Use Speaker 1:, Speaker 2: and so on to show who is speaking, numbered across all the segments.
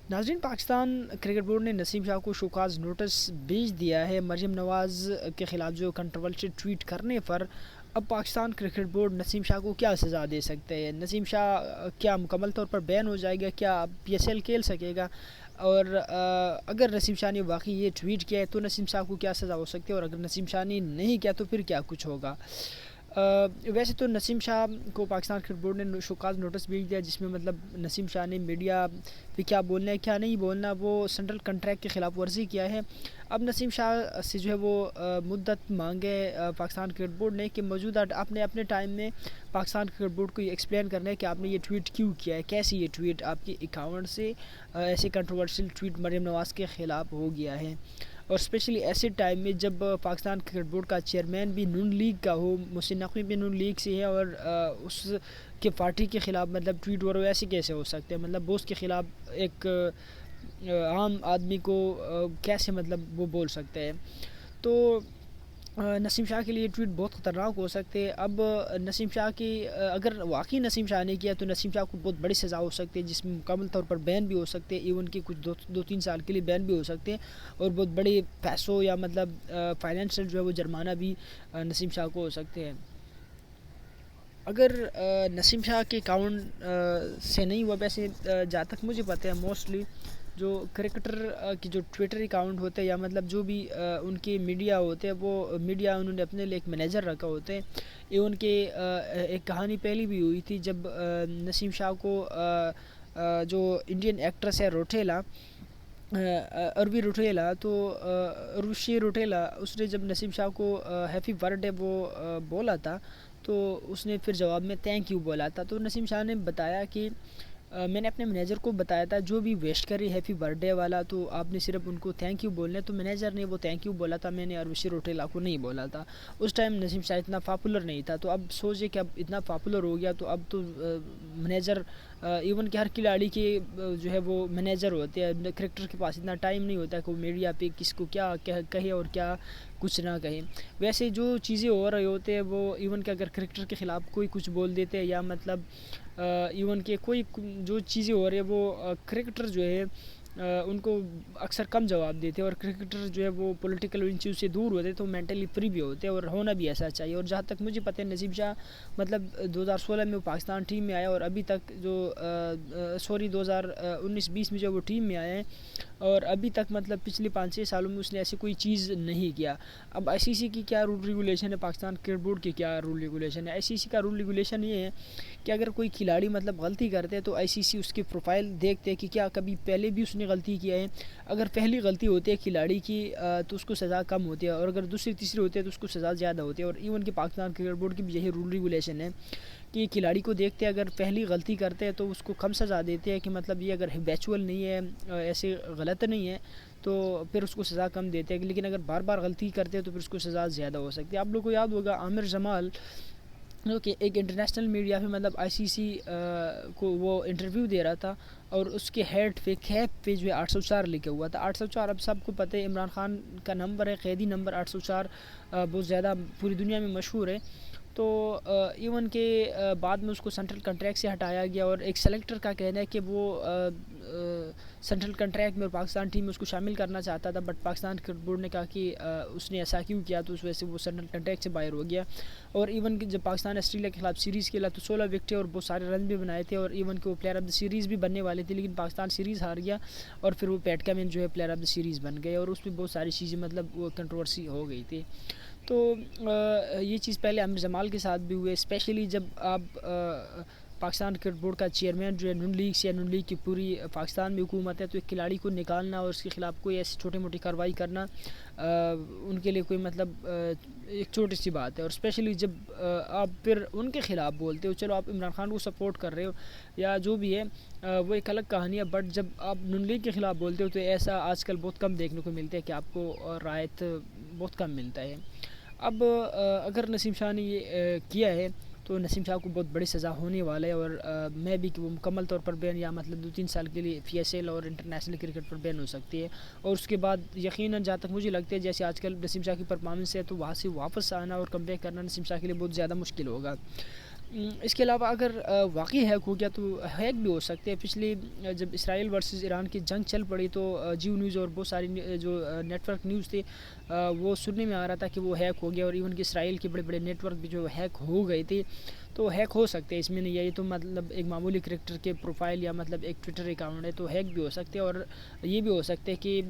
Speaker 1: ناظرین، Pakistan cricket board نے نسیم شاہ کو شوکاز نوٹس بھیج دیا ہے مریم نواز کے خلاف جو کنٹروورشل ٹویٹ کرنے پر۔ اب پاکستان کرکٹ بورڈ نسیم شاہ کو کیا سزا دے سکتے ہیں؟ نسیم شاہ کیا مکمل طور پر بین ہو جائے گا؟ کیا اب پی ایس ایل کھیل سکے گا؟ اور اگر نسیم شاہ نے واقعی یہ ٹویٹ کیا ہے تو نسیم شاہ کو کیا سزا ہو سکتی ہے، اور اگر نسیم شاہ نے نہیں کیا تو پھر کیا کچھ ہوگا؟ ویسے تو نسیم شاہ کو پاکستان کرکٹ بورڈ نے شوکاز نوٹس بھیج دیا، جس میں مطلب نسیم شاہ نے میڈیا پہ کیا بولنا ہے کیا نہیں بولنا، وہ سینٹرل کنٹریکٹ کی خلاف ورزی کیا ہے۔ اب نسیم شاہ سے جو ہے وہ مدت مانگے پاکستان کرکٹ بورڈ نے کہ موجودہ آپ نے اپنے ٹائم میں پاکستان کرکٹ بورڈ کو یہ ایکسپلین کرنا ہے کہ آپ نے یہ ٹویٹ کیوں کیا ہے، کیسی یہ ٹویٹ آپ کے اکاؤنٹ سے ایسے کنٹروورشل ٹویٹ مریم نواز کے خلاف ہو گیا ہے، اور اسپیشلی ایسے ٹائم میں جب پاکستان کرکٹ بورڈ کا چیئرمین بھی نون لیگ کا ہو، محسن نقوی بھی نون لیگ سے ہے، اور اس کے پارٹی کے خلاف مطلب ٹویٹ ایسے کیسے ہو سکتے ہیں؟ مطلب بوس کے خلاف ایک عام آدمی کو کیسے مطلب وہ بول سکتے ہیں؟ تو نسیم شاہ کے لیے ٹویٹ بہت خطرناک ہو سکتے ہیں۔ اب نسیم شاہ کی اگر واقعی نسیم شاہ نے کیا تو نسیم شاہ کو بہت بڑی سزا ہو سکتی ہے، جس میں مکمل طور پر بین بھی ہو سکتے ہیں، ایون کہ کچھ دو تین سال کے لیے بین بھی ہو سکتے ہیں، اور بہت بڑے پیسوں یا مطلب فائنینشیل جو ہے وہ جرمانہ بھی نسیم شاہ کو ہو سکتے ہیں۔ اگر نسیم شاہ کے اکاؤنٹ سے نہیں ہوا، ویسے جہاں تک مجھے پتہ ہے موسٹلی جو کرکٹر کی جو ٹویٹر اکاؤنٹ ہوتے ہیں یا مطلب جو بھی ان کے میڈیا ہوتے ہیں، وہ میڈیا انہوں نے اپنے لیے ایک مینیجر رکھا ہوتے ہیں۔ یہ ان کے ایک کہانی پہلی بھی ہوئی تھی جب نسیم شاہ کو جو انڈین ایکٹریس ہے روٹیلا، اروی روٹیلا، تو اروشی روٹیلا، اس نے جب نسیم شاہ کو ہیپی برتھ ڈے وہ بولا تھا تو اس نے پھر جواب میں تھینک یو بولا تھا۔ تو نسیم شاہ نے بتایا کہ میں نے اپنے مینیجر کو بتایا تھا جو بھی ویسٹ کرے ہیپی برتھ ڈے والا تو آپ نے صرف ان کو تھینک یو بولنا ہے، تو مینیجر نے وہ تھینک یو بولا تھا، میں نے اروشی روٹیلا کو نہیں بولا تھا۔ اس ٹائم نسیم شاہ اتنا پاپولر نہیں تھا، تو اب سوچے کہ اب اتنا پاپولر ہو گیا تو اب تو مینیجر ایون کہ ہر کھلاڑی کے جو ہے وہ مینیجر ہوتے ہیں، کرکٹر کے پاس اتنا ٹائم نہیں ہوتا کہ وہ میڈیا پہ کس کو کیا کہے اور کیا کچھ نہ کہے۔ ویسے جو چیزیں ہو رہے ہوتے ہیں وہ ایون کہ اگر کرکٹر کے خلاف کوئی کچھ بول دیتے ہیں یا مطلب ایون کہ کوئی جو چیزیں ہو رہی ہیں وہ کرکٹر جو ہے ان کو اکثر کم جواب دیتے ہیں، اور کرکٹر جو ہے وہ پولیٹیکل ان چیزوں سے دور ہوتے ہیں تو مینٹلی فری بھی ہوتے ہیں، اور ہونا بھی ایسا چاہیے۔ اور جہاں تک مجھے پتہ ہے نسیم شاہ مطلب 2016 میں وہ پاکستان ٹیم میں آیا، اور ابھی تک جو 2019-20 میں جو وہ ٹیم میں آئے ہیں، اور ابھی تک مطلب پچھلے 5-6 سالوں میں اس نے ایسی کوئی چیز نہیں کیا۔ اب آئی سی سی کی کیا رول ریگولیشن ہے، پاکستان کرکٹ بورڈ کی کیا رول ریگولیشن ہے؟ آئی سی سی کا رول ریگولیشن یہ ہے کہ اگر کوئی کھلاڑی مطلب غلطی کرتے ہیں تو آئی سی سی اس کی پروفائل دیکھتے ہیں کہ کیا کبھی پہلے بھی اس نے غلطی کیا ہے۔ اگر پہلی غلطی ہوتی ہے کھلاڑی کی تو اس کو سزا کم ہوتی ہے، اور اگر دوسری تیسری ہوتی ہے تو اس کو سزا زیادہ ہوتی ہے، اور ایون کہ پاکستان کرکٹ بورڈ کی بھی یہی رول ریگولیشن ہے کہ کھلاڑی کو دیکھتے ہیں اگر پہلی غلطی کرتے ہیں تو اس کو کم سزا دیتے ہیں، کہ مطلب یہ اگر ہیبیچول نہیں ہے، ایسے غلط نہیں ہے تو پھر اس کو سزا کم دیتے ہیں، لیکن اگر بار بار غلطی کرتے ہیں تو پھر اس کو سزا زیادہ ہو سکتی ہے۔ آپ لوگوں کو یاد ہوگا عامر جمال جو کہ ایک انٹرنیشنل میڈیا پہ مطلب آئی سی سی کو وہ انٹرویو دے رہا تھا، اور اس کے ہیڈ پہ کیپ پہ جو ہے 804 لکھا ہوا تھا۔ 804 اب سب کو پتہ ہے عمران خان کا نمبر ہے، قیدی نمبر 804 بہت زیادہ پوری دنیا میں مشہور ہے۔ تو ایون کہ بعد میں اس کو سینٹرل کنٹریکٹ سے ہٹایا گیا، اور ایک سلیکٹر کا کہنا ہے کہ وہ سینٹرل کنٹریکٹ میں پاکستان ٹیم میں اس کو شامل کرنا چاہتا تھا، بٹ پاکستان کرکٹ بورڈ نے کہا کہ اس نے ایسا کیوں کیا، تو اس وجہ سے وہ سینٹرل کنٹریکٹ سے باہر ہو گیا۔ اور ایون کہ جب پاکستان آسٹریلیا کے خلاف سیریز کھیلا تو 16 وکٹیں اور بہت سارے رن بھی بنائے تھے، اور ایون کہ وہ پلیئر آف دا سیریز بھی بننے والے تھے، لیکن پاکستان سیریز ہار گیا، اور پھر وہ پیٹ کمنس جو ہے پلیئر آف دا سیریز بن گئے، اور اس پہ بہت ساری چیزیں مطلب وہ کنٹروورسی ہو گئی تھی۔ تو یہ چیز پہلے عامر جمال کے ساتھ بھی ہوئے، اسپیشلی جب آپ پاکستان کرکٹ بورڈ کا چیئرمین جو ہے نون لیگ سے، نون لیگ کی پوری پاکستان میں حکومت ہے، تو ایک کھلاڑی کو نکالنا اور اس کے خلاف کوئی ایسی چھوٹی موٹی کارروائی کرنا ان کے لیے کوئی مطلب ایک چھوٹی سی بات ہے، اور اسپیشلی جب آپ پھر ان کے خلاف بولتے ہو، چلو آپ عمران خان کو سپورٹ کر رہے ہو یا جو بھی ہے وہ ایک الگ کہانی ہے، بٹ جب آپ نون لیگ کے خلاف بولتے ہو تو ایسا آج کل بہت کم دیکھنے کو ملتا ہے کہ آپ کو رعایت بہت کم ملتا ہے۔ اب اگر نسیم شاہ نے یہ کیا ہے تو نسیم شاہ کو بہت بڑی سزا ہونے والا ہے، اور میں بھی کہ وہ مکمل طور پر بین یا مطلب 2-3 سال کے لیے پی ایس ایل اور انٹرنیشنل کرکٹ پر بین ہو سکتی ہے، اور اس کے بعد یقیناً جہاں تک مجھے لگتا ہے جیسے آج کل نسیم شاہ کی پرفارمنس ہے تو وہاں سے واپس آنا اور کم بیک کرنا نسیم شاہ کے لیے بہت زیادہ مشکل ہوگا۔ اس کے علاوہ اگر واقعی ہیک ہو گیا تو ہیک بھی ہو سکتے ہیں. پچھلی جب اسرائیل ورسز ایران کی جنگ چل پڑی تو جیو نیوز اور بہت ساری جو نیٹ ورک نیوز تھے وہ سننے میں آ رہا تھا کہ وہ ہیک ہو گیا, اور ایون کہ اسرائیل کے بڑے بڑے نیٹ ورک بھی جو ہیک ہو گئے تھے. تو ہیک ہو سکتے ہیں, اس میں نہیں ہے, یہ تو مطلب ایک معمولی کرکٹر کے پروفائل یا مطلب ایک ٹویٹر اکاؤنٹ ہے, تو ہیک بھی ہو سکتے ہیں. اور یہ بھی ہو سکتے ہیں کہ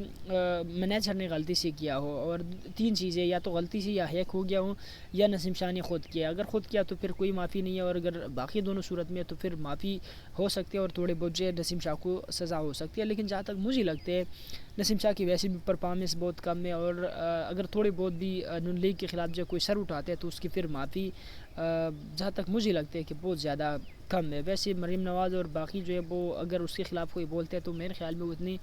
Speaker 1: مینیجر نے غلطی سے کیا ہو, اور تین چیزیں, یا تو غلطی سے یا ہیک ہو گیا ہو یا نسیم شاہ نے خود کیا. اگر خود کیا تو پھر کوئی معافی نہیں ہے, اور اگر باقی دونوں صورت میں ہے تو پھر معافی ہو سکتی ہے, اور تھوڑے بہت جو ہے نسیم شاہ کو سزا ہو سکتی ہے. لیکن جہاں تک مجھے لگتے ہے نسیم شاہ کی ویسے بھی پرفارمنس بہت کم ہے, اور اگر تھوڑے بہت بھی نون لیگ کے خلاف جو کوئی سر اٹھاتے ہیں تو اس کی پھر معافی جہاں تک مجھے لگتا ہے کہ بہت زیادہ کم ہے. ویسے مریم نواز اور باقی جو ہے وہ اگر اس کے خلاف کوئی بولتے ہیں تو میرے خیال میں وہ اتنی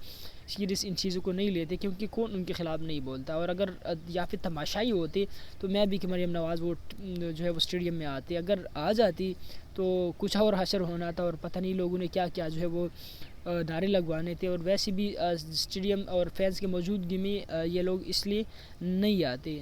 Speaker 1: سیریس ان چیزوں کو نہیں لیتے, کیونکہ کون ان کے خلاف نہیں بولتا. اور اگر یا پھر تماشائی ہوتے تو میں بھی کہ مریم نواز وہ جو ہے وہ اسٹیڈیم میں آتی, اگر آ جاتی تو کچھ اور حشر ہونا تھا, اور پتہ نہیں لوگوں نے کیا کیا جو ہے وہ نعرے لگوانے تھے. اور ویسے بھی اسٹیڈیم اور فینس کی موجودگی میں یہ لوگ اس لیے نہیں آتے.